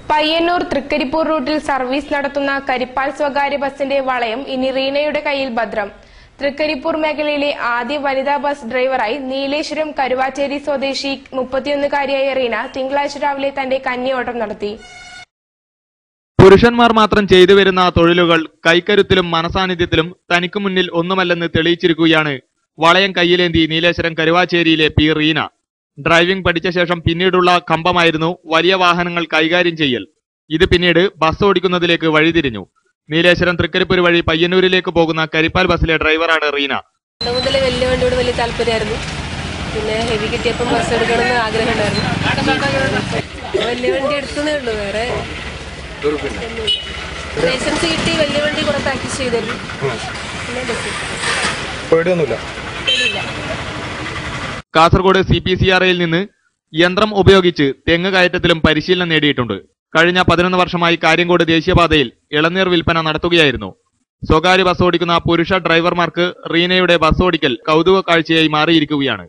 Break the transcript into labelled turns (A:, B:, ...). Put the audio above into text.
A: പയ്യന്നൂർ തൃക്കരിപ്പൂർ റൂട്ടിൽ സർവീസ് നടത്തുന്ന കരിപ്പാൽ സ്വകാര്യ ബസിന്റെ വളയം ഇനി റീനയുടെ കയ്യിൽ ഭദ്രം. തൃക്കരിപ്പൂർ മേഖലയിലെ ആദ്യ വനിതാ ബസ് ഡ്രൈവറായി നീലേശ്വരം കരുവാച്ചേരി സ്വദേശി 31-കാരിയായ റീന തിങ്കളാഴ്ച രാവിലെ തന്റെ കന്നിയോട്ടം നടത്തി.
B: പുരുഷന്മാർ മാത്രം ചെയ്തു വരുന്ന തൊഴിലുകൾ കൈക്കരുത്തിലും മനസാന്നിധ്യത്തിലും തനിക്ക് മുന്നിൽ ഒന്നുമല്ലെന്ന് തെളിയിച്ചിരിക്കുകയാണ് വളയം കയ്യിലേന്തി നീലേശ്വരം കരുവാച്ചേരിയിലെ പി റീന. ഡ്രൈവിംഗ് പഠിച്ച ശേഷം പിന്നീടുള്ള കമ്പമായിരുന്നു വലിയ വാഹനങ്ങൾ കൈകാര്യം ചെയ്യൽ. ഇത് പിന്നീട് ബസ് ഓടിക്കുന്നതിലേക്ക് വഴിതിരിഞ്ഞു. നീലേശ്വരം തൃക്കരിപ്പൂർ വഴി പയ്യന്നൂരിലേക്ക് പോകുന്ന കരിപ്പാൽ ബസ്സിലെ ഡ്രൈവറാണ് റീന.
C: മുതലേ വലിയ വണ്ടിയോട് വലിയ താല്പര്യമായിരുന്നു. പിന്നെ ഹെവി കിട്ടിയപ്പം ബസ് എടുക്കണമെന്ന് ആഗ്രഹം ഉണ്ടായിരുന്നു. വലിയ വണ്ടി എടുക്കുന്നേ ഉള്ളൂ, വേറെ ലൈസൻസ് കിട്ടി വലിയ വണ്ടി കുറെ പ്രാക്ടീസ് ചെയ്തിരുന്നു.
B: കാസർഗോഡ് CPCRAയിൽ നിന്ന് യന്ത്രം ഉപയോഗിച്ച് തെങ്ങ് കയറ്റത്തിലും പരിശീലനം നേടിയിട്ടുണ്ട്. കഴിഞ്ഞ 11 വർഷമായി കാര്യങ്കോട് ദേശീയപാതയിൽ ഇളനീർ വിൽപ്പന നടത്തുകയായിരുന്നു. സ്വകാര്യ ബസ് ഓടിക്കുന്ന പുരുഷ ഡ്രൈവർമാർക്ക് റീനയുടെ ബസ് ഓടിക്കൽ കൗതുക കാഴ്ചയായി മാറിയിരിക്കുകയാണ്.